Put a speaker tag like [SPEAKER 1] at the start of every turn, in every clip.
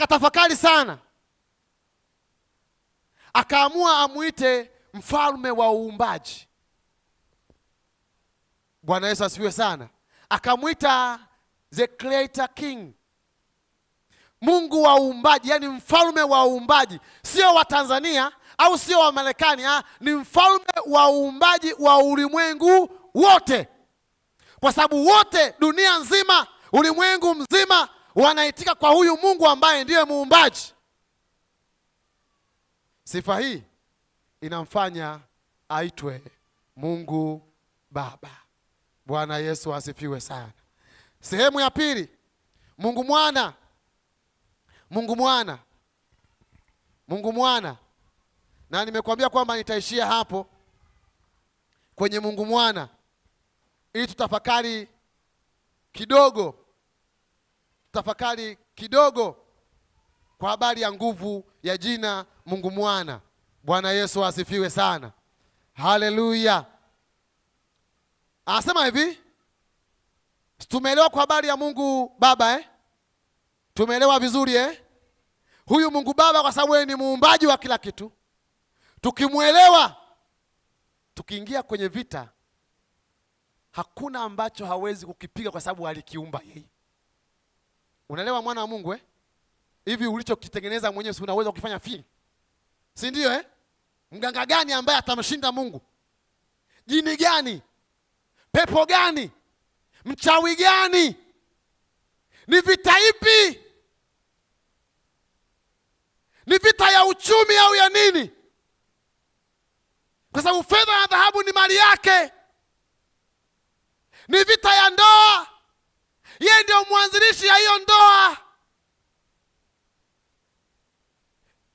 [SPEAKER 1] akatafakari sana, akaamua amuite mfalme wa uumbaji. Bwana Yesu asifiwe sana. Akamuita the creator king, Mungu wa uumbaji, yani mfalme wa uumbaji. Sio wa Tanzania au sio wa Marekani, ni mfalme wa uumbaji wa ulimwengu wote, kwa sababu wote, dunia nzima, ulimwengu mzima wanaitika kwa huyu Mungu ambaye ndiye muumbaji. Sifa hii inamfanya aitwe Mungu Baba. Bwana Yesu asifiwe sana. Sehemu ya pili, Mungu Mwana. Mungu Mwana. Mungu Mwana. Na nimekuambia kwamba nitaishia hapo kwenye Mungu Mwana ili tutafakari kidogo kwa habari ya nguvu ya jina Mungu Mwana. Bwana Yesu asifiwe sana. Haleluya. Anasema hivi, tumeelewa kwa habari ya Mungu Baba Tumeelewa vizuri Huyu Mungu Baba kwa sababu yeye ni muumbaji wa kila kitu. Tukimuelewa, tukiingia kwenye vita, hakuna ambacho hawezi kukipiga kwa sababu alikiumba yeye. Unaelewa mwana wa Mungu Hivi ulichokitengeneza mwenyewe si unaweza kukifanya fili? Si ndio Mganga gani ambaye atamshinda Mungu? Jini gani? Pepo gani? Mchawi gani? Ni vita ipi? Ni vita ya uchumi au ya nini? Kwa sababu fedha na dhahabu ni mali yake. Ni vita ya ndoa. Yeye ndio mwanzilishi ya hiyo ndoa.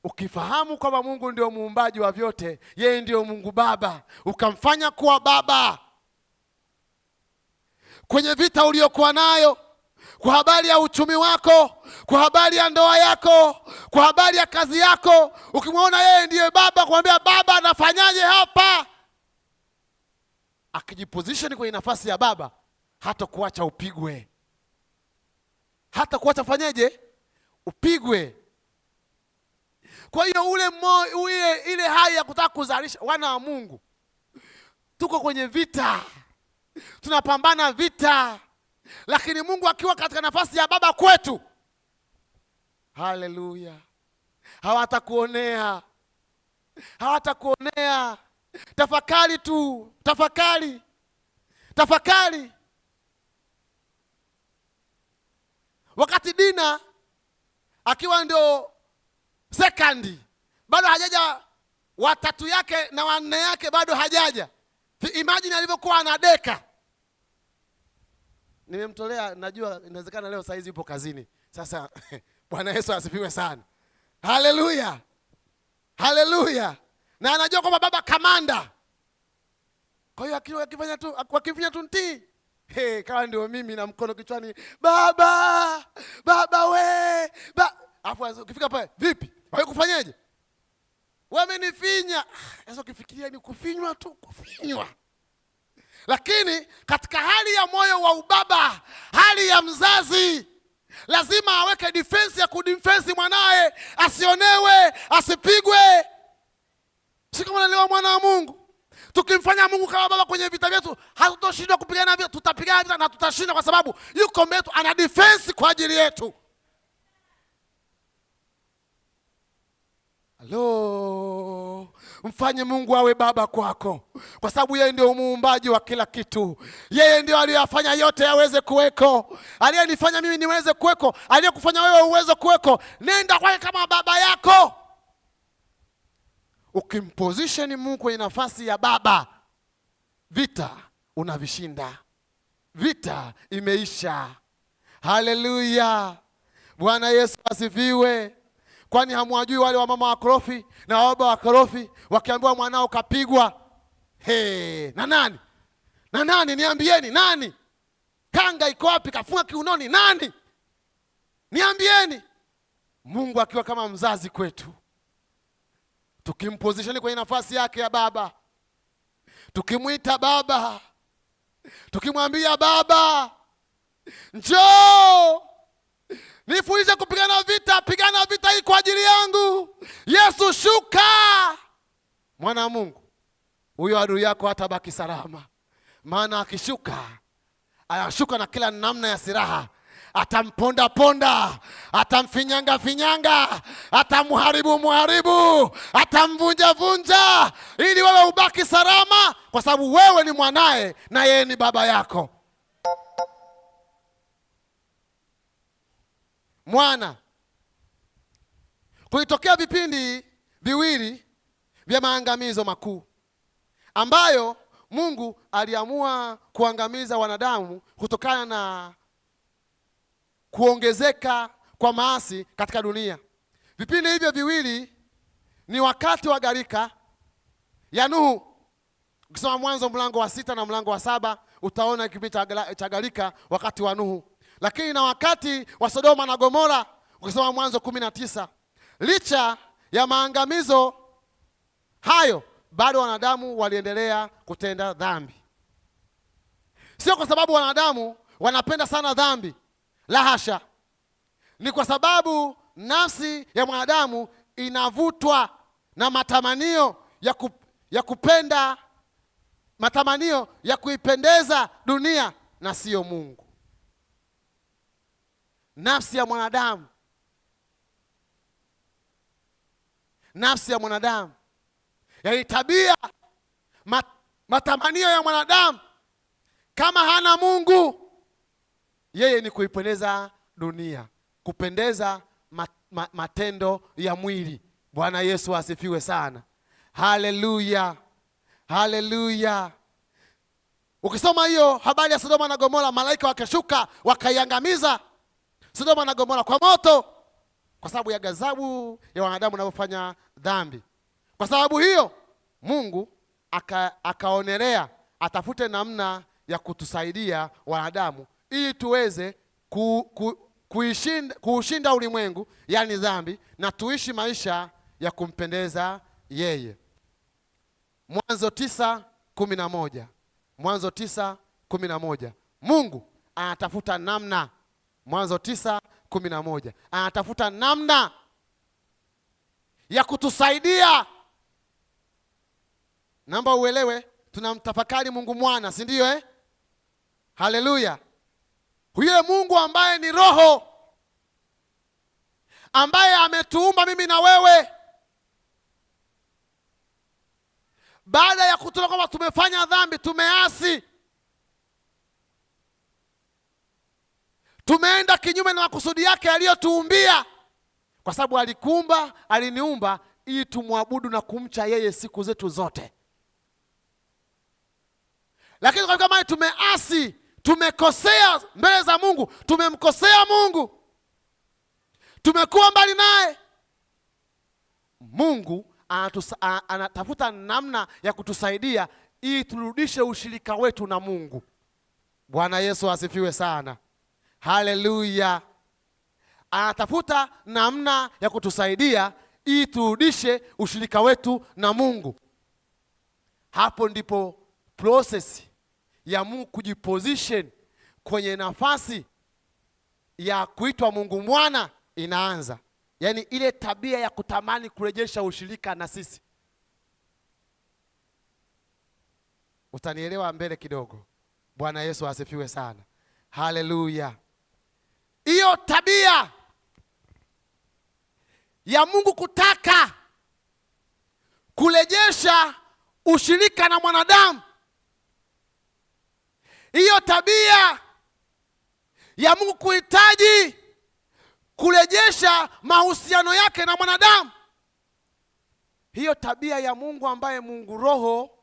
[SPEAKER 1] Ukifahamu kwamba Mungu ndio muumbaji wa vyote, yeye ndio Mungu Baba, ukamfanya kuwa baba kwenye vita uliokuwa nayo, kwa habari ya uchumi wako, kwa habari ya ndoa yako, kwa habari ya kazi yako, ukimwona yeye ndiye baba, kumwambia baba nafanyaje hapa, akijiposition kwenye nafasi ya baba, hata kuacha upigwe, hata kuacha fanyeje upigwe. Kwa hiyo ile hali ya kutaka kuzalisha wana wa Mungu, tuko kwenye vita, tunapambana vita, lakini Mungu akiwa katika nafasi ya baba kwetu, haleluya, hawatakuonea. Tafakari tu, tafakari. Wakati Dina akiwa ndio second, bado hajaja, watatu yake na wanne yake bado hajaja. Imagine alivyokuwa anadeka. Nimemtolea, najua inawezekana leo saa hizi yupo kazini. Sasa Bwana Yesu asifiwe sana. Haleluya. Haleluya. Na anajua kwamba baba kamanda. Kwa hiyo akifanya tu ntii. Kama ndio mimi na mkono kichwani, baba we. Alafu ukifika pale, vipi? Wewe kufanyaje? Wewe amenifinya. Sasa ukifikiria ni kufinywa tu, kufinywa. Lakini katika hali ya moyo wa ubaba, hali ya mzazi, lazima aweke defense ya kudefense mwanae, asionewe, asipigwe. Si kama nalewa mwana wa Mungu. Tukimfanya Mungu kama baba kwenye vita vyetu, hatutoshindwa kupigana vita, tutapigana vita na tutashinda, kwa sababu yuko mbele yetu, ana defense kwa ajili yetu. Halo, mfanye Mungu awe baba kwako, kwa sababu yeye ndio muumbaji wa kila kitu. Yeye ndio aliyafanya yote yaweze kuweko. Aliyenifanya mimi niweze kuweko, aliyekufanya wewe uweze kuweko. Nenda kwake kama baba yako. Ukimposition Mungu kwenye nafasi ya baba, vita unavishinda. Vita imeisha. Haleluya. Bwana Yesu asifiwe. Kwani hamwajui wale wa mama wakorofi na baba wakorofi, wakiambiwa mwanao kapigwa? Na nani? Na nani? Niambieni nani? Kanga iko wapi? Kafunga kiunoni nani? Niambieni. Mungu akiwa kama mzazi kwetu, tukimposition kwenye nafasi yake ya baba, tukimuita baba, tukimwambia baba, njoo nifundishe kupigana vita, pigana Yesu shuka, mwana wa Mungu, huyo adui yako hatabaki salama. Maana akishuka, anashuka na kila namna ya silaha. Atamponda ponda, atamfinyanga finyanga, atamharibu, atamvunja vunja, ili wewe ubaki salama, kwa sababu wewe ni mwanae na yeye ni baba yako. Mwana. Kulitokea vipindi viwili vya maangamizo makuu ambayo Mungu aliamua kuangamiza wanadamu kutokana na kuongezeka kwa maasi katika dunia. Vipindi hivyo viwili ni wakati wa gharika ya Nuhu. Ukisoma Mwanzo mlango wa 6 na mlango wa 7 utaona kipindi cha gharika wakati wa Nuhu. Lakini na wakati wa Sodoma na Gomora, ukisoma Mwanzo 19. Licha ya maangamizo hayo, bado wanadamu waliendelea kutenda dhambi. Sio kwa sababu wanadamu wanapenda sana dhambi, la hasha. Ni kwa sababu nafsi ya mwanadamu inavutwa na matamanio ya kupenda, matamanio ya kuipendeza dunia na sio Mungu. Nafsi ya mwanadamu, yaani tabia, matamanio ya mwanadamu kama hana Mungu, yeye ni kuipendeza dunia, kupendeza matendo ya mwili. Bwana Yesu asifiwe sana. Haleluya, haleluya. Ukisoma hiyo habari ya Sodoma na Gomora, malaika wakashuka wakaiangamiza Sodoma na Gomora kwa moto, kwa sababu ya ghadhabu ya wanadamu wanaofanya dhambi. Kwa sababu hiyo Mungu akaonelea atafute namna ya kutusaidia wanadamu ili tuweze kuushinda ulimwengu, yani dhambi, na tuishi maisha ya kumpendeza yeye. Mwanzo 9:11. Mwanzo 9:11. Mungu anatafuta namna. Mwanzo 9:11. Anatafuta namna ya kutusaidia. Naomba uelewe, tunamtafakari Mungu mwana, si ndio Haleluya. Huyo Mungu ambaye ni roho, ambaye ametuumba mimi na wewe. Baada ya kutoka kwamba tumefanya dhambi, tumeasi, tumeenda kinyume na makusudi yake aliyotuumbia, kwa sababu aliniumba ili tumwabudu na kumcha yeye siku zetu zote. Lakini kwa kama tumeasi, tumekosea mbele za Mungu, tumemkosea Mungu, tumekuwa mbali naye, Mungu anatafuta namna ya kutusaidia ili turudishe ushirika wetu na Mungu. Bwana Yesu asifiwe sana. Haleluya. Anatafuta namna ya kutusaidia ili turudishe ushirika wetu na Mungu. Hapo ndipo process ya Mungu kujiposition kwenye nafasi ya kuitwa Mungu mwana inaanza. Yaani ile tabia ya kutamani kurejesha ushirika na sisi. Utanielewa mbele kidogo. Bwana Yesu asifiwe sana. Haleluya. Hiyo tabia ya Mungu kutaka kurejesha ushirika na mwanadamu, hiyo tabia ya Mungu kuhitaji kurejesha mahusiano yake na mwanadamu, hiyo tabia ya Mungu ambaye Mungu roho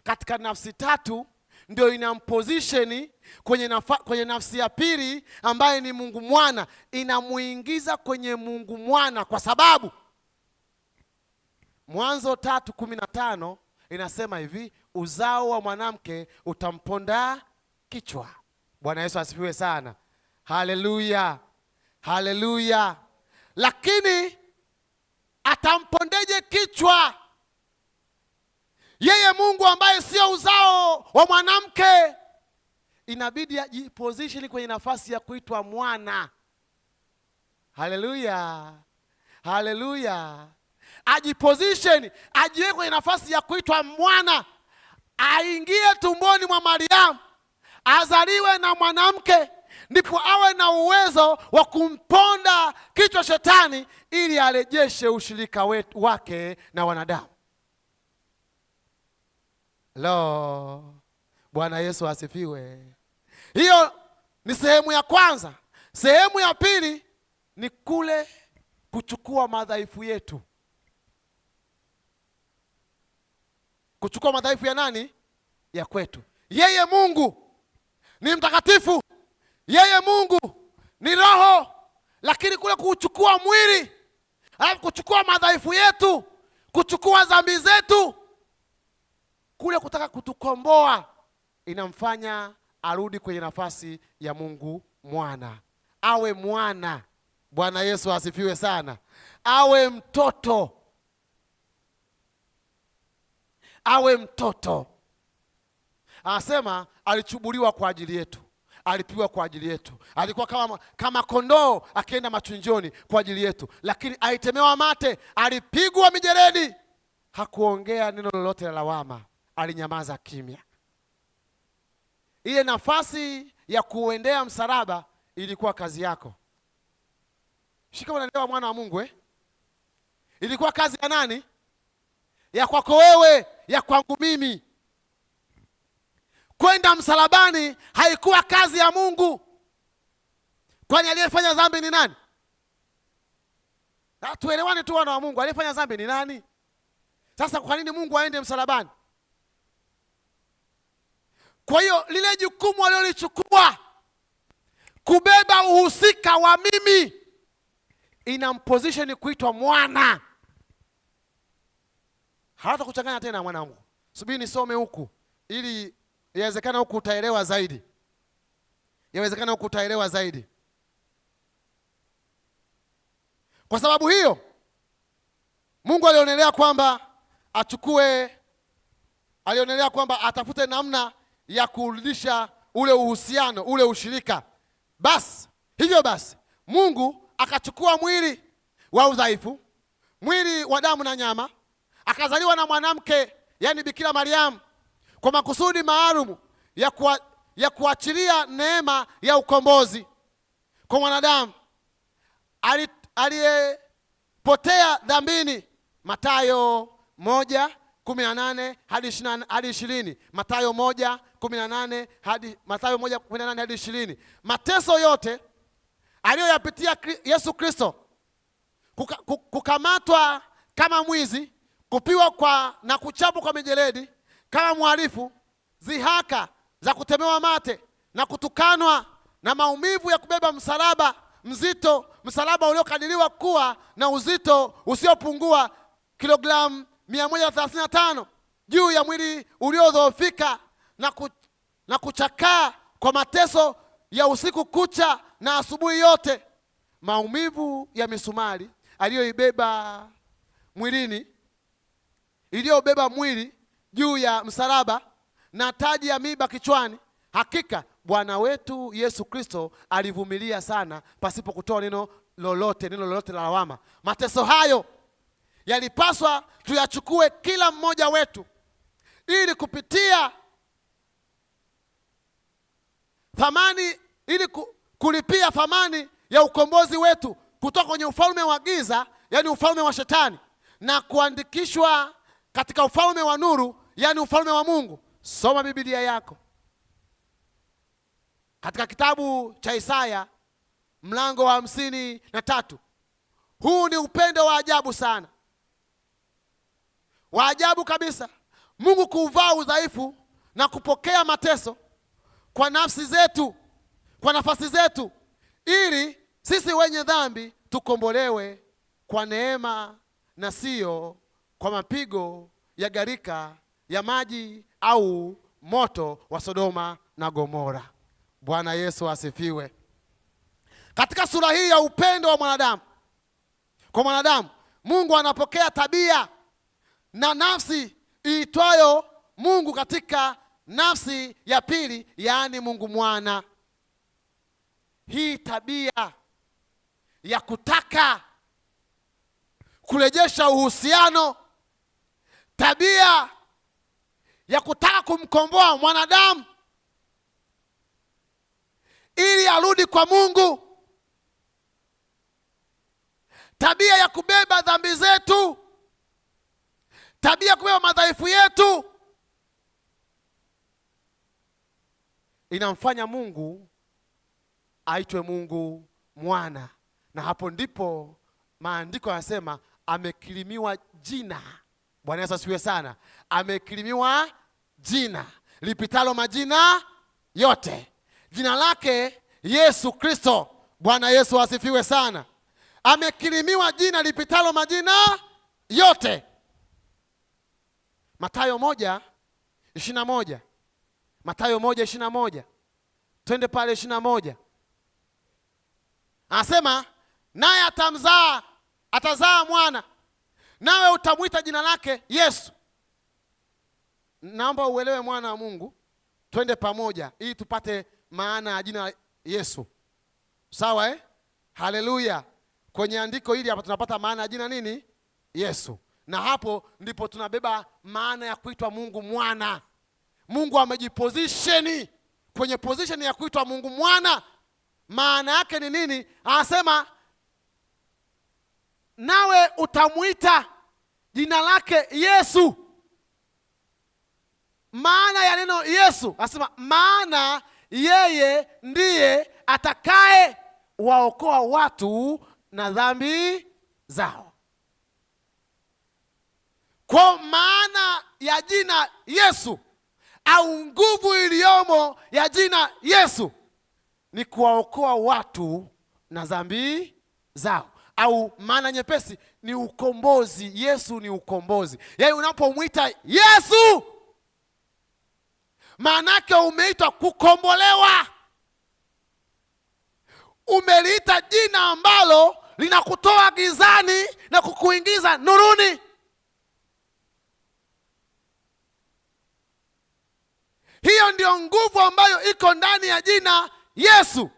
[SPEAKER 1] katika nafsi tatu ndio inamposition kwenye nafsi ya pili ambaye ni Mungu mwana, inamuingiza kwenye Mungu mwana, kwa sababu Mwanzo 3:15 inasema hivi, uzao wa mwanamke utamponda kichwa. Bwana Yesu asifiwe sana. Haleluya, haleluya. Lakini atampondeje kichwa yeye Mungu ambaye sio uzao wa mwanamke? Inabidi ajiposition kwenye nafasi ya kuitwa mwana. Haleluya, haleluya. ajiposition, ajiweke kwenye nafasi ya kuitwa mwana, aingie tumboni mwa Mariamu, azaliwe na mwanamke, ndipo awe na uwezo wa kumponda kichwa shetani, ili arejeshe ushirika wake na wanadamu. Lo, Bwana Yesu asifiwe. Hiyo ni sehemu ya kwanza. Sehemu ya pili ni kule kuchukua madhaifu yetu. Kuchukua madhaifu ya nani? Ya kwetu. Yeye Mungu ni mtakatifu, yeye Mungu ni roho, lakini kule kuchukua mwili, alafu kuchukua madhaifu yetu, kuchukua dhambi zetu, kule kutaka kutukomboa, inamfanya arudi kwenye nafasi ya Mungu mwana, awe mwana. Bwana Yesu asifiwe sana. Awe mtoto, awe mtoto. Anasema alichubuliwa kwa ajili yetu, alipigwa kwa ajili yetu, alikuwa kama kondoo akienda machinjoni kwa ajili yetu, lakini alitemewa mate, alipigwa mijeledi, hakuongea neno lolote la lawama, alinyamaza kimya. Ile nafasi ya kuendea msalaba ilikuwa kazi yako. Shika unaelewa, mwana wa Mungu Ilikuwa kazi ya nani? Ya kwako wewe, ya kwangu mimi. Kwenda msalabani haikuwa kazi ya Mungu. Kwani aliyefanya dhambi ni nani? Tuelewane tu, wana wa Mungu, aliyefanya dhambi ni nani? Sasa kwa nini Mungu aende msalabani? Kwa hiyo lile jukumu alilolichukua kubeba uhusika wa mimi, inamposition kuitwa mwana. Hata kuchanganya tena, mwanangu, subiri nisome huku ili yawezekana huku utaelewa zaidi. Yawezekana huku utaelewa zaidi. Kwa sababu hiyo Mungu alionelea kwamba alionelea kwamba atafute namna ya kurudisha ule uhusiano, ule ushirika. Hivyo basi Mungu akachukua mwili wa udhaifu, mwili wa damu na nyama, akazaliwa na mwanamke, yani Bikira Mariamu, kwa makusudi maalum ya kuachilia neema ya ukombozi kwa mwanadamu aliyepotea dhambini. Mathayo 1:18 hadi 20. Mathayo 1:18 hadi Mathayo 1:18 hadi 20. Mateso yote aliyoyapitia Yesu Kristo, kukamatwa kama mwizi, kupiwa na kuchapwa kwa mijeledi kama mhalifu, zihaka za kutemewa mate na kutukanwa, na maumivu ya kubeba msalaba mzito, msalaba uliokadiriwa kuwa na uzito usiopungua kilogramu 135 juu ya mwili uliodhoofika na kuchakaa kwa mateso ya usiku kucha na asubuhi yote, maumivu ya misumari aliyoibeba mwilini, iliyobeba mwili juu ya msalaba, na taji ya miiba kichwani. Hakika Bwana wetu Yesu Kristo alivumilia sana pasipo kutoa neno lolote la lawama. Mateso hayo yalipaswa tuyachukue kila mmoja wetu, ili kupitia thamani, ili kulipia thamani ya ukombozi wetu kutoka kwenye ufalme wa giza, yani ufalme wa shetani, na kuandikishwa katika ufalme wa nuru, yani ufalme wa Mungu. Soma Biblia yako katika kitabu cha Isaya mlango wa 53. Huu ni upendo wa ajabu sana, wa ajabu kabisa. Mungu kuvaa udhaifu na kupokea mateso kwa nafsi zetu, kwa nafasi zetu, ili sisi wenye dhambi tukombolewe kwa neema na sio kwa mapigo ya gharika ya maji au moto wa Sodoma na Gomora. Bwana Yesu asifiwe. Katika sura hii ya upendo wa mwanadamu kwa mwanadamu, Mungu anapokea tabia na nafsi iitwayo Mungu katika nafsi ya pili, yaani Mungu mwana. Hii tabia ya kutaka kurejesha uhusiano, tabia ya kutaka kumkomboa mwanadamu ili arudi kwa Mungu, tabia ya kubeba dhambi zetu, tabia ya kubeba madhaifu yetu, inamfanya Mungu aitwe Mungu mwana. Na hapo ndipo maandiko yanasema amekirimiwa jina. Bwana Yesu asifiwe sana. Amekirimiwa jina lipitalo majina yote, jina lake Yesu Kristo. Bwana Yesu asifiwe sana. Amekirimiwa jina lipitalo majina yote. Mathayo 1:21. Mathayo 1:21. Twende pale 21. Anasema naye atazaa mwana, nawe utamwita jina lake Yesu. Naomba uelewe mwana wa Mungu, twende pamoja ili tupate maana ya jina Yesu. Sawa Haleluya. Kwenye andiko hili hapa tunapata maana ya jina nini? Yesu. Na hapo ndipo tunabeba maana ya kuitwa Mungu mwana. Mungu amejipositioni kwenye position ya kuitwa Mungu mwana. Maana yake ni nini? Anasema nawe utamuita jina lake Yesu. Maana ya neno Yesu, anasema maana yeye ndiye atakaye waokoa watu na dhambi zao. Kwa maana ya jina Yesu au nguvu iliyomo ya jina Yesu ni kuwaokoa watu na dhambi zao, au maana nyepesi ni ukombozi. Yesu ni ukombozi. Yaani unapomwita Yesu, maana yake umeitwa kukombolewa. Umeliita jina ambalo linakutoa gizani na kukuingiza nuruni. Hiyo ndio nguvu ambayo iko ndani ya jina Yesu.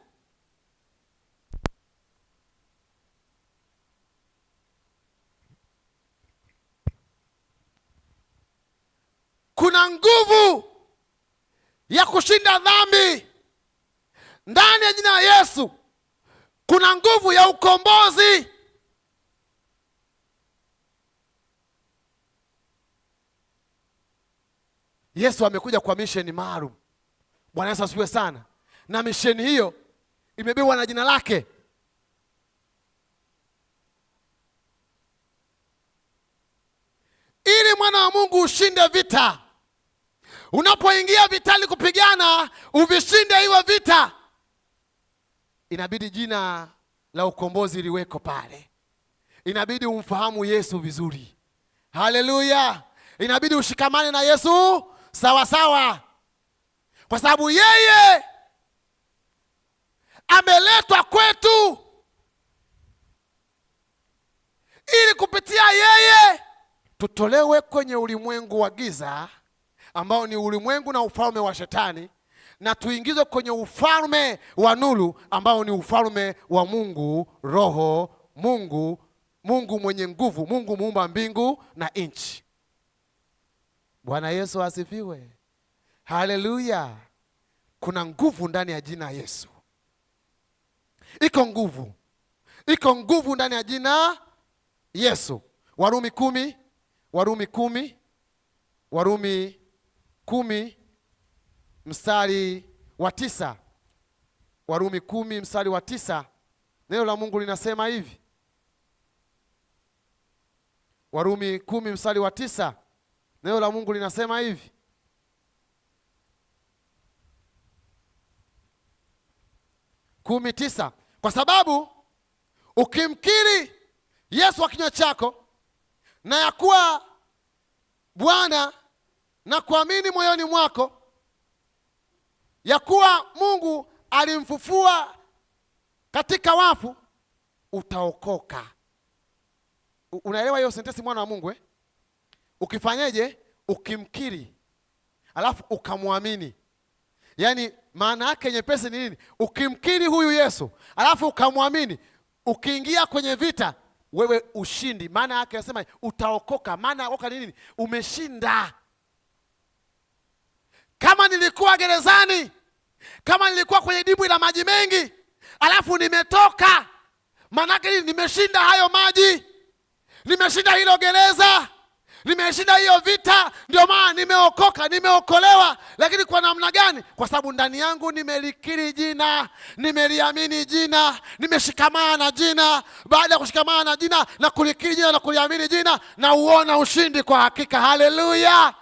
[SPEAKER 1] Kuna nguvu ya kushinda dhambi ndani ya jina la Yesu. Kuna nguvu ya ukombozi. Yesu amekuja kwa misheni maalum. Bwana Yesu asifiwe sana. Na misheni hiyo imebebwa na jina lake. Ili mwana wa Mungu ushinde vita, unapoingia vitani kupigana uvishinde hiyo vita, inabidi jina la ukombozi liweko pale. Inabidi umfahamu Yesu vizuri. Haleluya. Inabidi ushikamane na Yesu sawa sawa, kwa sababu yeye ameletwa kwetu ili kupitia yeye tutolewe kwenye ulimwengu wa giza ambao ni ulimwengu na ufalme wa Shetani, na tuingizwe kwenye ufalme wa nuru ambao ni ufalme wa Mungu Roho, Mungu mwenye nguvu, Mungu muumba mbingu na nchi. Bwana Yesu asifiwe. Haleluya. Kuna nguvu ndani ya jina Yesu. Iko nguvu ndani ya jina Yesu. Warumi 10 mstari wa 9. Warumi 10 mstari wa 9. Neno la Mungu linasema hivi. Warumi 10 mstari wa 9. Neno la Mungu linasema hivi. Kumi tisa. Kwa sababu ukimkiri Yesu wa kinywa chako na ya kuwa Bwana na kuamini moyoni mwako ya kuwa Mungu alimfufua katika wafu, utaokoka. Unaelewa hiyo sentensi mwana wa Mungu Ukifanyeje? Ukimkiri alafu ukamwamini. Yaani maana yake nyepesi ni nini? Ukimkiri huyu Yesu alafu ukamwamini, ukiingia kwenye vita wewe ushindi. Maana yake anasema utaokoka. Maana okoka nini? Umeshinda. Kama nilikuwa gerezani, kama nilikuwa kwenye dimbwi la maji mengi, alafu nimetoka, maana yake nimeshinda hayo maji, nimeshinda hilo gereza, nimeshinda hiyo vita. Ndio maana nimeokoka, nimeokolewa. Lakini kwa namna gani? Kwa sababu ndani yangu nimelikiri jina, nimeliamini jina, nimeshikamana na jina. Baada ya kushikamana na jina na kulikiri jina na kuliamini jina, na uona ushindi kwa hakika. Haleluya!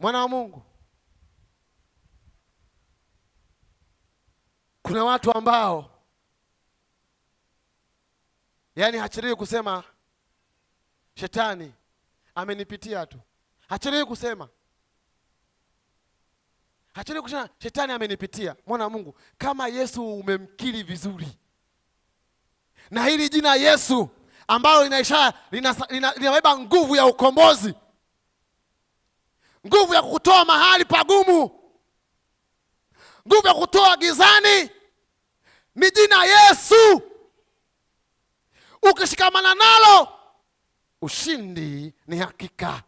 [SPEAKER 1] Mwana wa Mungu, kuna watu ambao yaani hachelewi kusema shetani amenipitia tu. Hachelewi kusema shetani amenipitia. Mwana wa Mungu, kama Yesu umemkiri vizuri, na hili jina Yesu ambalo linabeba nguvu ya ukombozi, nguvu ya kukutoa mahali pagumu, nguvu ya kutoa gizani, ni jina Yesu. Ukishikamana nalo, ushindi ni hakika.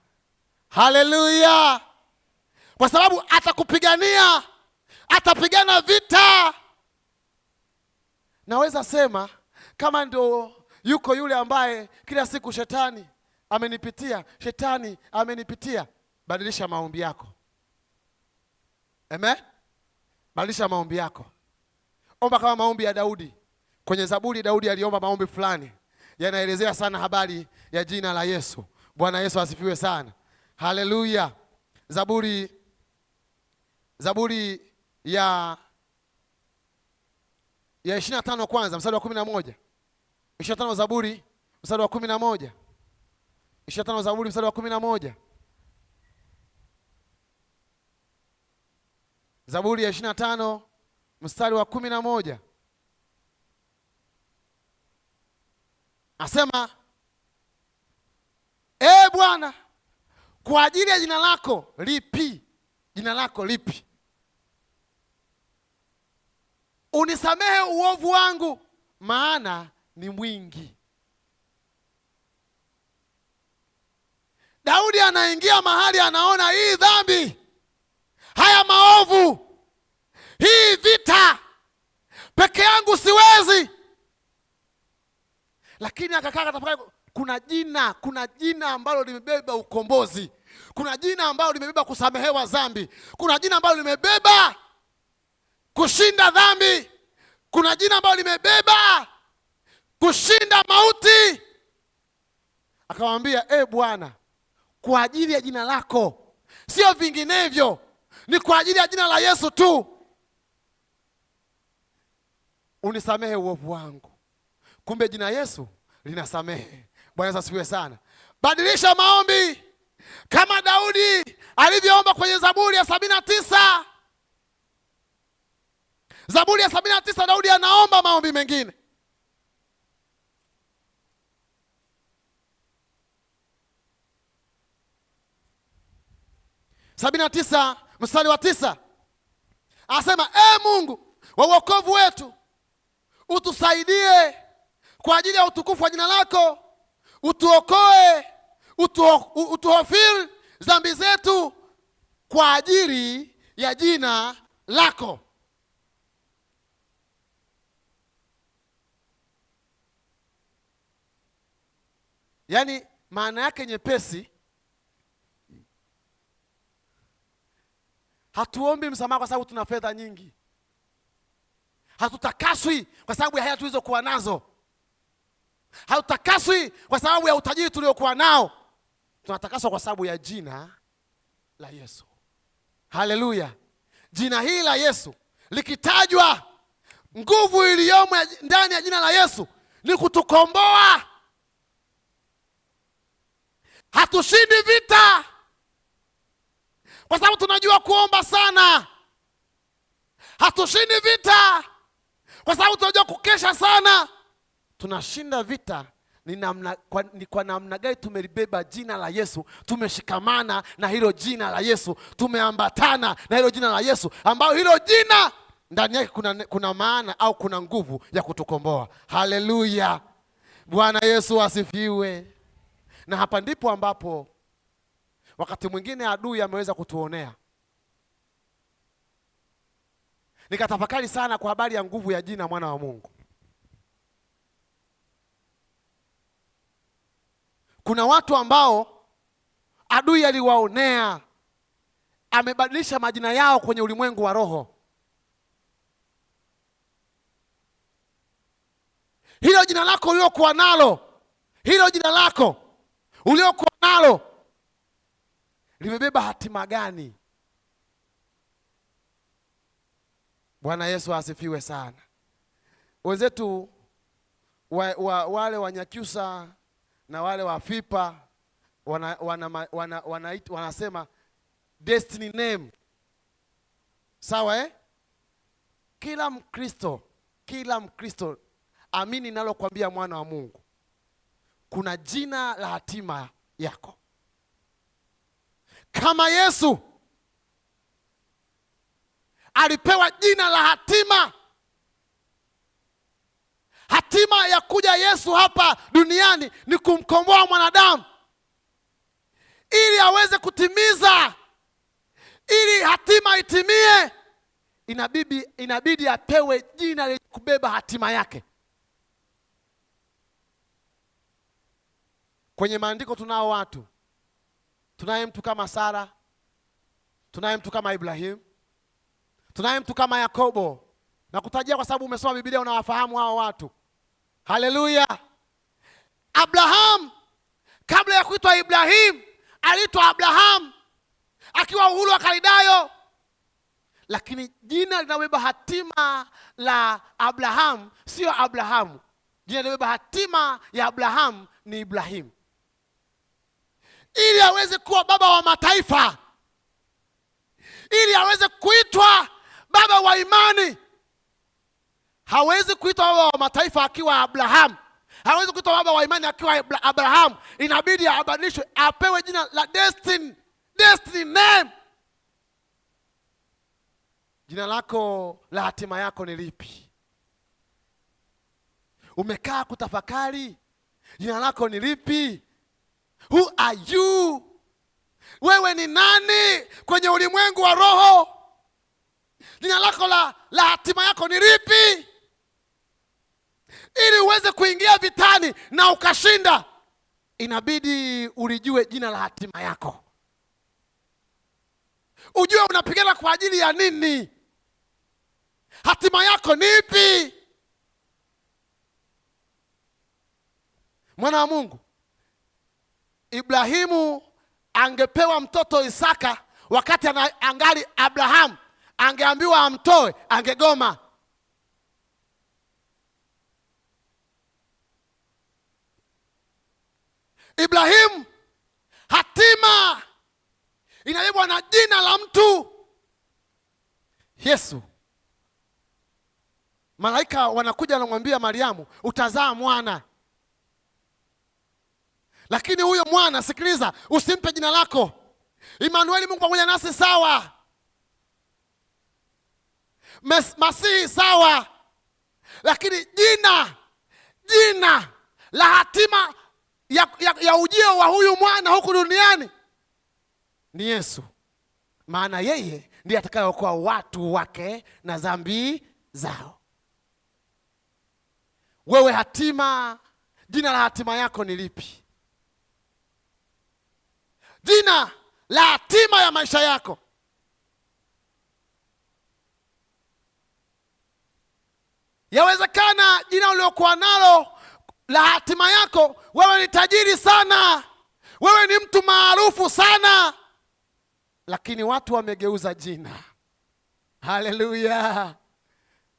[SPEAKER 1] Haleluya! Kwa sababu atakupigania, atapigana vita. Naweza sema kama ndio yuko yule ambaye kila siku shetani amenipitia, shetani amenipitia, badilisha maombi yako. Amen? Badilisha maombi yako. Omba kama maombi ya Daudi. Kwenye Zaburi Daudi aliomba maombi fulani yanaelezea sana habari ya jina la Yesu. Bwana Yesu asifiwe sana. Haleluya. Zaburi ya 25 kwanza mstari wa 11. 25 Zaburi mstari wa 11. 25 Zaburi mstari wa 11. Zaburi ya 25 mstari wa 11. Asema, Bwana, kwa ajili ya jina lako lipi? Jina lako lipi? Unisamehe uovu wangu, maana ni mwingi. Daudi anaingia mahali anaona hii dhambi, haya maovu, hii vita, peke yangu siwezi. Lakini akakaa akatafakari, kuna jina ambalo limebeba ukombozi. Kuna jina ambalo limebeba kusamehewa dhambi. Kuna jina ambalo limebeba kushinda dhambi. Kuna jina ambalo limebeba kushinda mauti. Akamwambia, Bwana, kwa ajili ya jina lako, sio vinginevyo, ni kwa ajili ya jina la Yesu tu, unisamehe uovu wangu. Kumbe jina Yesu linasamehe. Bwana Yesu asifiwe sana. Badilisha maombi kama Daudi alivyoomba kwenye Zaburi ya 79. Zaburi ya 79 Daudi anaomba maombi mengine. Sabini na tisa mstari wa 9 asema, Mungu wa wokovu wetu, utusaidie kwa ajili ya utukufu wa jina lako, utuokoe, utuhofiri dhambi zetu kwa ajili ya jina lako. Yaani maana yake nyepesi, hatuombi msamaha kwa sababu tuna fedha nyingi. Hatutakaswi kwa sababu ya haya tulizokuwa nazo. Hatutakaswi kwa sababu ya utajiri tuliokuwa nao. Tunatakaswa kwa sababu ya jina la Yesu. Haleluya. Jina hili la Yesu likitajwa, nguvu iliyomo ndani ya jina la Yesu ni kutukomboa. Hatushindi vita kwa sababu tunajua kuomba sana. Hatushindi vita kwa sababu tunajua kukesha sana. Tunashinda vita ni kwa namna gani tumelibeba jina la Yesu, tumeshikamana na hilo jina la Yesu, tumeambatana na hilo jina la Yesu, ambalo hilo jina ndani yake kuna maana au kuna nguvu ya kutukomboa. Haleluya, Bwana Yesu asifiwe. Na hapa ndipo ambapo wakati mwingine adui ameweza kutuonea. Nikatafakari sana kwa habari ya nguvu ya jina mwana wa Mungu. Kuna watu ambao adui aliwaonea, amebadilisha majina yao kwenye ulimwengu wa roho. Hilo jina lako uliokuwa nalo, hilo jina lako uliokuwa nalo limebeba hatima gani? Bwana Yesu asifiwe sana. Wenzetu wale Wanyakyusa na wale wa Fipa wanasema destiny name. Sawa Kila Mkristo amini nalokuambia mwana wa Mungu, kuna jina la hatima yako. Kama Yesu alipewa jina la hatima, hatima ya kuja Yesu hapa duniani ni kumkomboa mwanadamu ili aweze kutimiza, ili hatima itimie, inabidi apewe jina lenye kubeba hatima yake. Kwenye maandiko tunao watu, tunaye mtu kama Sara, tunaye mtu kama Ibrahim, tunaye mtu kama Yakobo. Na kutajia kwa sababu umesoma Biblia unawafahamu hao watu. Haleluya. Abraham kabla ya kuitwa Ibrahim aliitwa Abraham akiwa Uhuru wa Kalidayo, lakini jina linabeba hatima la Abraham sio Abrahamu. Jina linabeba hatima ya Abraham ni Ibrahim, ili aweze kuwa baba wa mataifa, ili aweze kuitwa baba wa imani. Hawezi kuitwa baba wa mataifa akiwa Abraham, hawezi kuitwa baba wa imani akiwa Abraham. Inabidi abadilishwe, apewe jina la destiny name. Jina lako la hatima yako ni lipi? Umekaa kutafakari jina lako ni lipi? Who are you? Wewe ni nani kwenye ulimwengu wa roho? Jina lako la hatima yako ni lipi? Ili uweze kuingia vitani na ukashinda, inabidi ulijue jina la hatima yako. Ujue unapigana kwa ajili ya nini? Hatima yako ni ipi? Mwana wa Mungu, Ibrahimu angepewa mtoto Isaka wakati angali Abraham, angeambiwa amtoe, angegoma. Ibrahimu hatima inabebwa na jina la mtu Yesu. Malaika wanakuja wanamwambia Mariamu, utazaa mwana. Lakini huyo mwana, sikiliza, usimpe jina lako Immanueli, Mungu pamoja nasi, sawa. Masihi, sawa. Lakini jina la hatima ya ujio wa huyu mwana huku duniani ni Yesu. Maana yeye ndiye atakayeokoa watu wake na dhambi zao. Wewe jina la hatima yako ni lipi? Jina la hatima ya maisha yako. Yawezekana jina uliokuwa nalo la hatima yako, wewe ni tajiri sana, wewe ni mtu maarufu sana, lakini watu wamegeuza jina. Haleluya.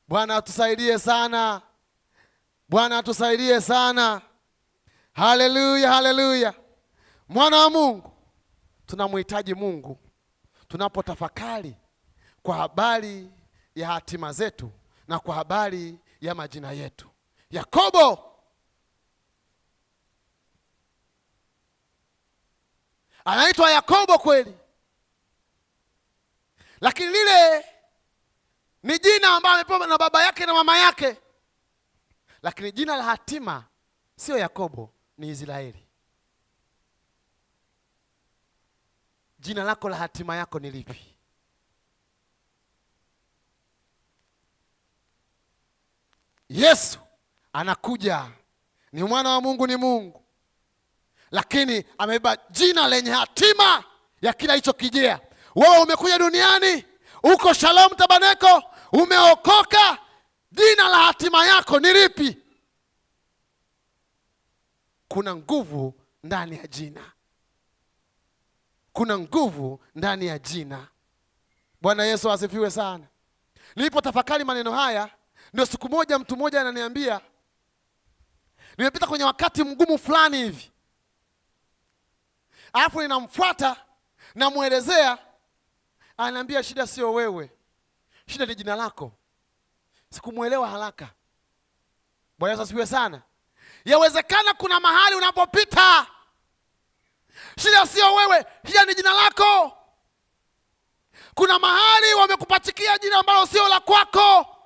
[SPEAKER 1] Bwana atusaidie sana. Bwana atusaidie sana. Haleluya, haleluya. Mwana wa Mungu, tunamhitaji Mungu tunapotafakari kwa habari ya hatima zetu na kwa habari ya majina yetu. Yakobo anaitwa Yakobo kweli, lakini lile ni jina ambalo amepewa na baba yake na mama yake, lakini jina la hatima sio Yakobo, ni Israeli. Jina lako la hatima yako ni lipi? Yesu anakuja, ni mwana wa Mungu, ni Mungu, lakini amebeba jina lenye hatima ya kila hicho kijea. Wewe umekuja duniani, uko Shalom Tabernacle, umeokoka, jina la hatima yako ni lipi? Kuna nguvu ndani ya jina. Kuna nguvu ndani ya jina. Bwana Yesu asifiwe sana. Nilipotafakari maneno haya, ndio siku moja mtu mmoja ananiambia, nimepita kwenye wakati mgumu fulani hivi. Alafu ninamfuata, namuelezea, ananiambia shida sio wewe, shida ni jina lako. Sikumuelewa haraka. Bwana Yesu asifiwe sana. Yawezekana kuna mahali unapopita, shida sio wewe, shida ni jina lako. Kuna mahali wamekupachikia jina ambalo sio la kwako.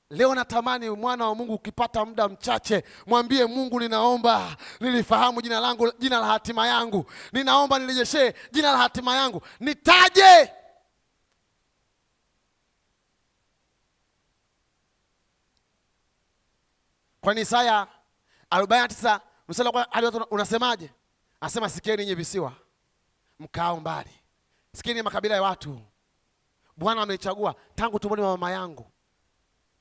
[SPEAKER 1] Leo natamani mwana wa Mungu, ukipata muda mchache, mwambie Mungu, ninaomba nilifahamu jina langu, jina la hatima yangu. Ninaomba nirejeshe jina la hatima yangu. Nitaje. Kwa Isaya 49 mstari unasemaje? Anasema, sikieni nyinyi visiwa mkao mbali, sikieni makabila ya watu, Bwana amenichagua tangu tumboni mwa mama yangu.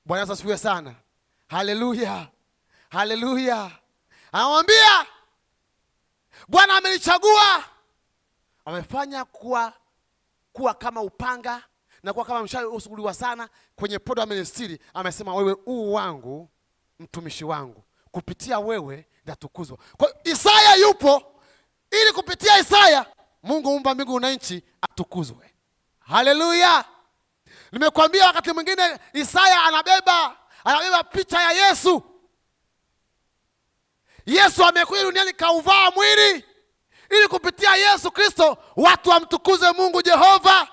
[SPEAKER 1] Bwana Yesu asifiwe sana. Haleluya. Haleluya. Anamwambia Bwana amenichagua, amefanya kuwa kama upanga na kuwa kama mshale usuguliwa sana kwenye podo ya ministry. Amesema, wewe wangu, mtumishi wangu, kupitia wewe ndatukuzwa. Kwa Isaya yupo ili kupitia Isaya Mungu muumba mbingu na nchi atukuzwe. Haleluya. Nimekwambia wakati mwingine Isaya anabeba picha ya Yesu. Yesu amekuja duniani kauvaa mwili ili kupitia Yesu Kristo watu wamtukuze Mungu Jehova.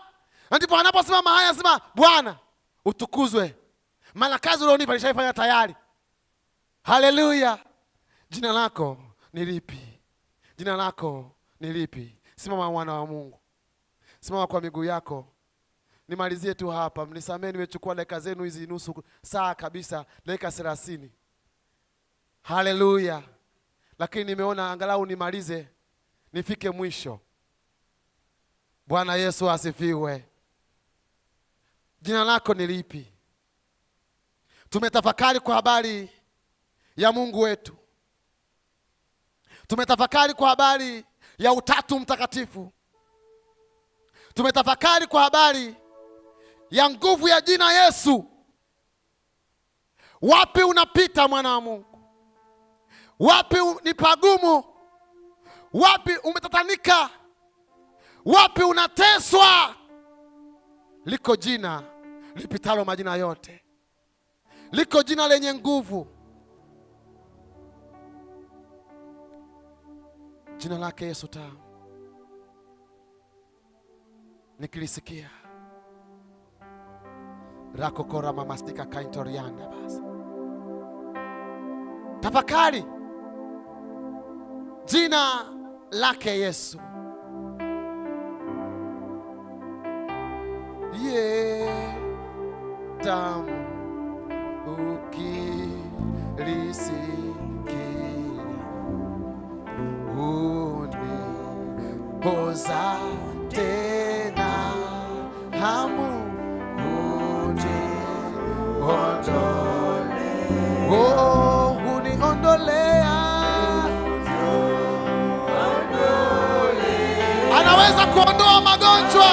[SPEAKER 1] Na ndipo anaposema mahali, anasema, Bwana utukuzwe, maana kazi ulionipa nishaifanya tayari. Haleluya. Jina lako ni lipi? Jina lako ni lipi? Simama mwana wa Mungu, simama kwa miguu yako. Nimalizie tu hapa, mnisamee nimechukua dakika zenu hizi nusu saa kabisa, dakika 30. Haleluya. Lakini nimeona angalau nimalize, nifike mwisho. Bwana Yesu asifiwe. Jina lako ni lipi? Tumetafakari kwa habari ya Mungu wetu. Tumetafakari kwa habari ya Utatu Mtakatifu. Tumetafakari kwa habari ya nguvu ya jina Yesu. Wapi unapita mwana wa Mungu? Wapi ni pagumu? Wapi umetatanika? Wapi unateswa? Liko jina lipitalo majina yote. Liko jina lenye nguvu. Jina lake Yesu tamu. Nikilisikia rakokora mamastika kaintorianda basi. Tafakari jina lake Yesu. Tamu ukilisikia, unipoza tena hamu, uniondolea. Anaweza kuondoa magonjwa.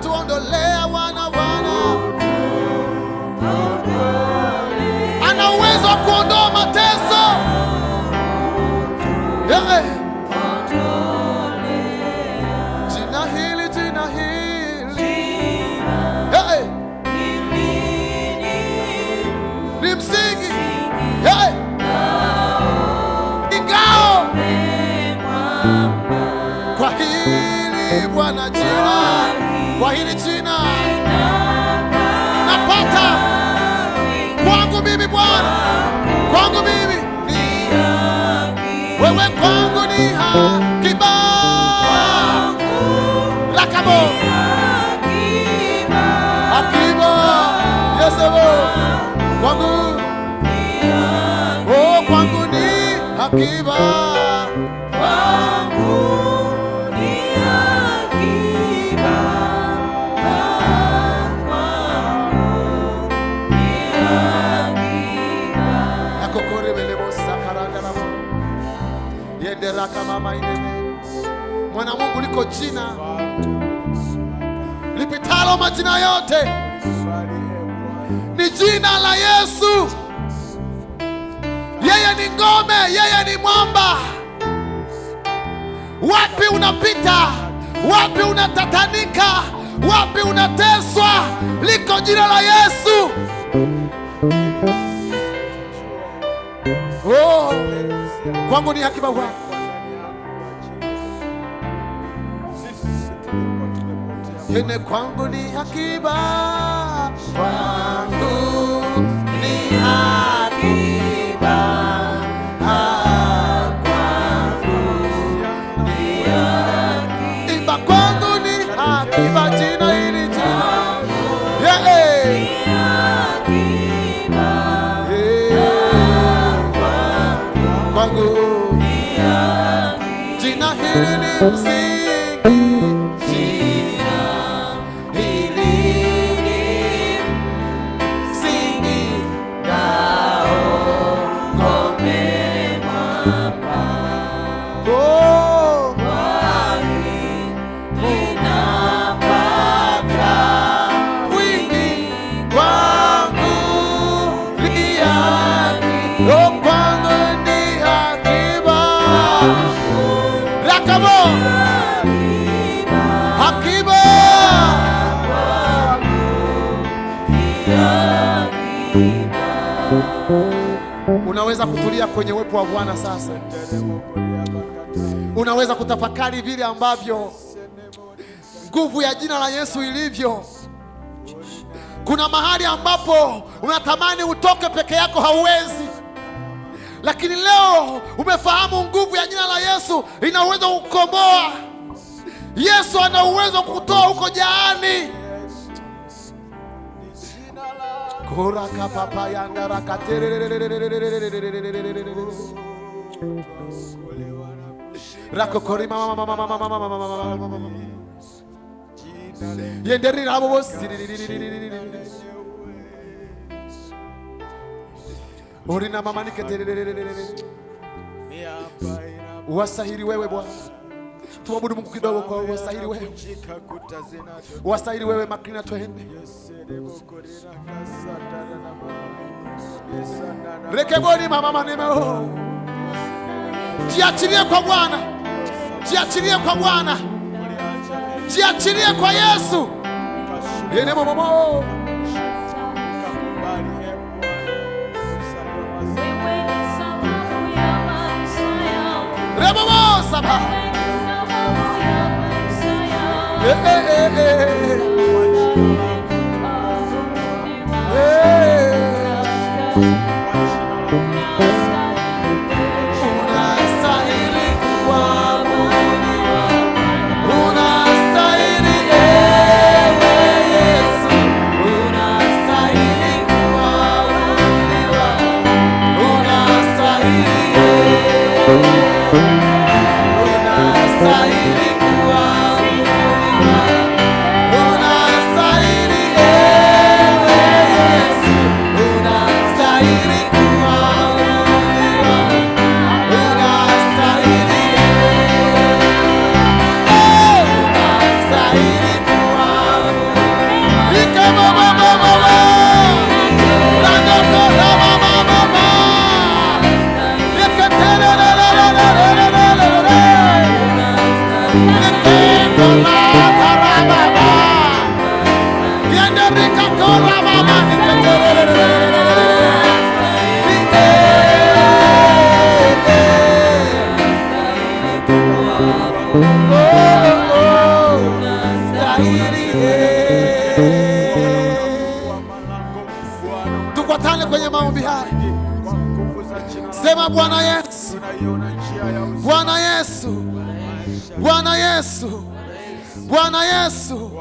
[SPEAKER 1] Tuondolea wana. Ana uwezo wa kuondoa mateso. Jina hili ni msingi. Ingawa kwa hili Bwana jina, kwa hili jina napata kwangu mimi Bwana, kwangu mimi ni wewe, kwangu ni hakiba rakabo hakiba yesebo kwangu, oh kwangu ni hakiba, kwangu ni hakiba, kwangu ni hakiba. Akokore belebo sakaranda labo yendera kama maine. Mwana Mungu liko jina lipitalo majina yote, ni jina la Yesu. Yeye ni ngome, yeye ni mwamba. Wapi unapita, wapi unatatanika, wapi unateswa, liko jina la Yesu. Oh, kwangu ni hakiba wako. Yene kwangu ni hakiba, kwangu ni hakiba, kwangu ni hakiba, imba kwangu ni hakiba, jina hili jina, kwangu jina hili ni msingi. Unaweza kutulia kwenye uwepo wa Bwana sasa. Unaweza kutafakari vile ambavyo nguvu ya jina la Yesu ilivyo. Kuna mahali ambapo unatamani utoke peke yako, hauwezi. Lakini leo umefahamu nguvu ya jina la Yesu ina uwezo kukukomboa. Yesu ana uwezo kukutoa huko jahani. Koraka papa yandara rako kori mama yenderi rabo orina mama niketerere. Wasahili wewe Bwana, tuabudu Mungu kidogo kwa wasahili wewe, wasahili wewe makina twende. Rekeboni mama manemo, jiachilie kwa Bwana, jiachilie kwa Bwana, jiachilie kwa Yesu. Yene momo rebomo saba Oh Tukwatane kwenye maombi haya. Sema Bwana Yesu, Bwana Yesu, Bwana Yesu, Bwana Yesu,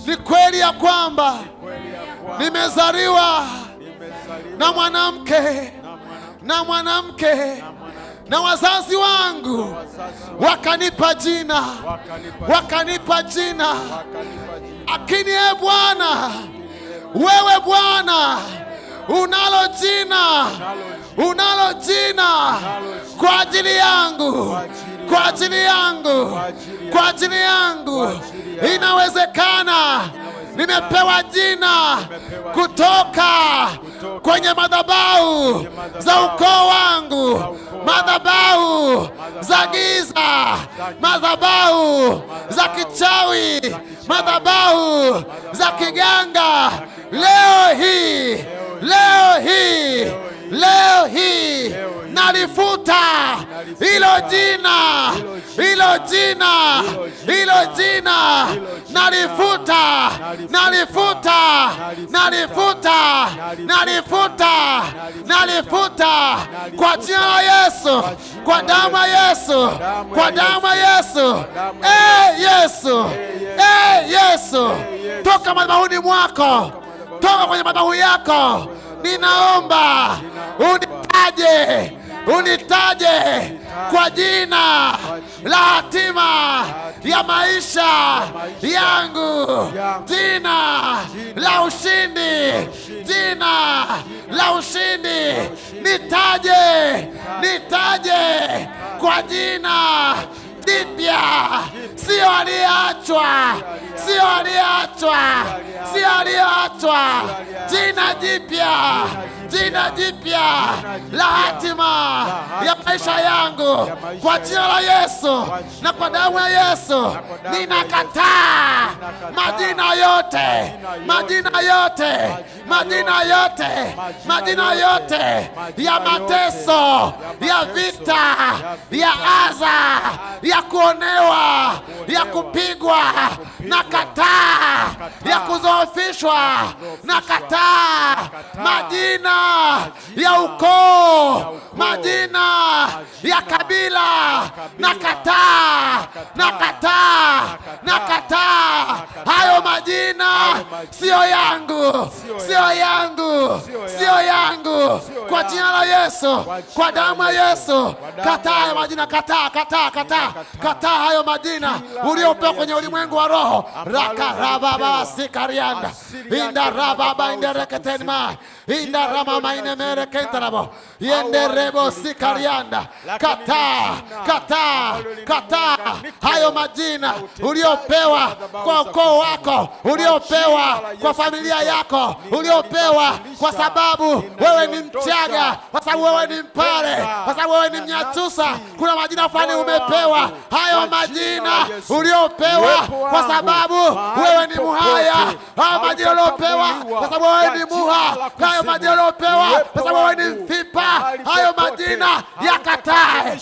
[SPEAKER 1] ni kweli ya kwamba nimezaliwa na mwanamke na wazazi wangu wakanipa jina, lakini Bwana, wewe Bwana unalo jina kwa ajili yangu. Inawezekana nimepewa jina kutoka kwenye madhabahu za ukoo wangu, madhabahu za giza, madhabahu za kichawi, madhabahu za kiganga. Leo hii nalifuta hilo jina, nalifuta kwa jina la Yesu, kwa damu ya Yesu. Yesu, toka madhabahuni mwako, toka kwenye madhabahu yako, ninaomba unitaje kwa jina la hatima ya maisha yangu, jina la ushindi, nitaje kwa jina jipya, sio aliachwa, jina jipya la hatima ya maisha yangu, kwa jina la Yesu na kwa damu ya Yesu. Ninakataa majina yote ya mateso, ya vita, ya adha, ya kuonewa, ya kupigwa. Nakataa ya kudhoofishwa, nakataa majina ya ukoo, majina ya kabila, nakataa. Hayo majina sio yangu, kwa jina la Yesu, kwa damu ya Yesu. Kataa hayo majina, kataa hayo majina uliopewa kwenye ulimwengu wa roho. Rakarababa sikarianda indarababa indereketenma indarama inemerekentarabo yenderebo sikarianda. Kataa hayo majina uliopewa kwa ukoo wako, uliopewa kwa familia yako, uliopewa kwa sababu wewe ni Mchaga, kwa sababu wewe ni Mpare, kwa sababu wewe ni Mnyakyusa. Kuna majina fulani umepewa. Hayo majina uliopewa kwa sababu wewe ni Muhaya, hayo majina uliopewa kwa sababu wewe ni Muha, hayo majina uliopewa kwa sababu wewe ni Mfipa. Hayo majina yakatae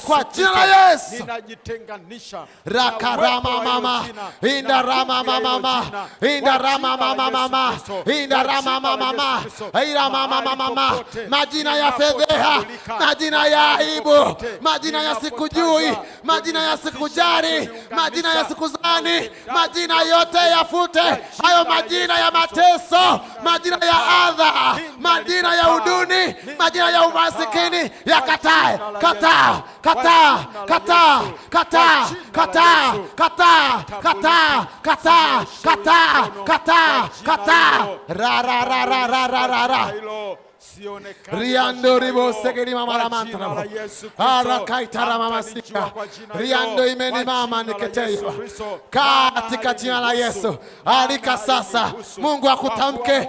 [SPEAKER 1] kwa jina la Yesu. Rakarama mama indarama mama majina ya fedheha, majina ya aibu, majina ya sikujui, majina ya sikujari, majina ya sikuzani, majina yote yafute. Hayo majina ya mateso, majina ya adha, majina ya uduni, majina ya umasikini yakatae. Riando ribo segeni mama la mantra arakaitara mama sika riando imeni mama niketeyo katika jina la Yesu. Alika sasa, Mungu akutamke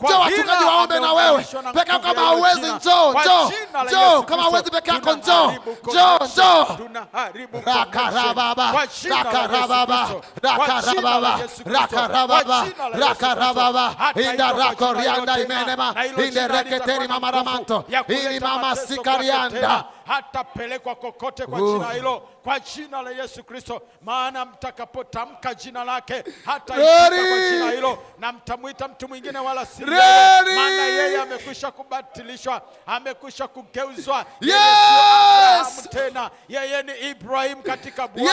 [SPEAKER 1] Njoo wachungaji waombe na wewe. Peke yako kama hauwezi, njoo. Kama hauwezi peke yako, njoo.
[SPEAKER 2] Tunaharibu
[SPEAKER 1] Rakarababa, inda rakorianda imenema, inde reketeri mama ramanto, ili mama sikarianda.
[SPEAKER 2] Hatapelekwa kokote kwa jina hilo, kwa jina la Yesu Kristo. Maana mtakapotamka jina lake hataitika kwa jina hilo, na mtamwita mtu mwingine wala si yeye. Maana yeye amekwisha kubatilishwa, amekwisha kugeuzwa. Yeye sio Abraham tena, yeye ni Ibrahim katika Bwana.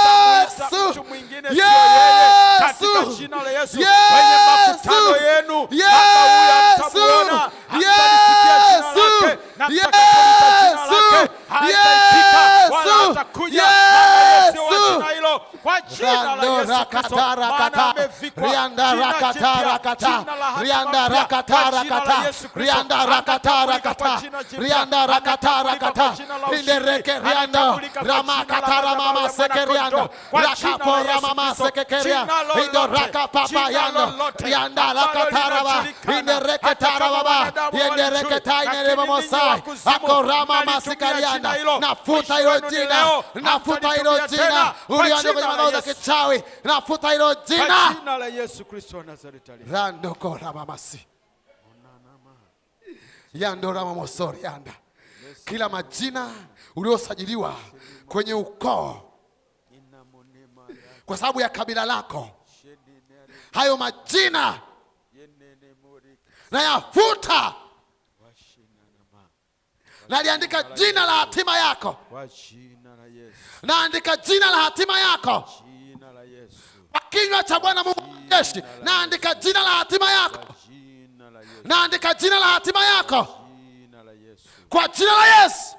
[SPEAKER 2] Mtamwita mtu mwingine sio yeye katika jina la Yesu. Kwenye makutano yenu hata huyo mtamuona, hamtalisikia jina lake, na mtakapolita jina lake hataitika wala hatakuja. Yesu wa jina hilo, kwa jina la Yesu Kristo. Maana amevikwa jina jipya, jina la hata
[SPEAKER 1] nafuta hilo jina, nafuta hilo jina, uliandika kwenye madhabahu za kichawi, nafuta hilo jina
[SPEAKER 2] kwa jina la Yesu Kristo wa Nazareti.
[SPEAKER 1] Rando kora mamasi yando rama mosori yanda. Kila majina uliosajiliwa kwenye ukoo kwa sababu ya kabila lako, hayo majina na yafuta, na liandika jina la hatima yako, naandika jina la hatima yako kwa kinywa cha Bwana Mungu jeshi, naandika jina la hatima yako, naandika jina la hatima yako kwa jina la Yesu.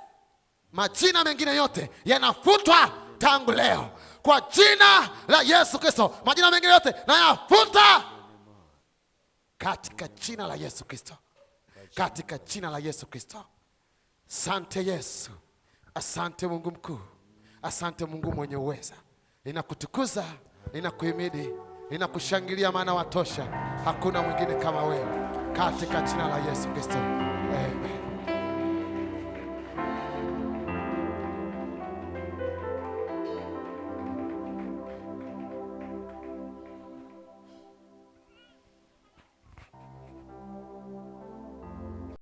[SPEAKER 1] Majina mengine yote yanafutwa tangu leo kwa jina la Yesu Kristo. Majina mengine yote na yafuta katika jina la Yesu Kristo, katika jina la Yesu Kristo. Asante Yesu, asante Mungu mkuu, asante Mungu mwenye uweza. Ninakutukuza, ninakuhimidi, ninakushangilia, maana watosha. Hakuna mwingine kama wewe, katika jina la Yesu Kristo. Amen.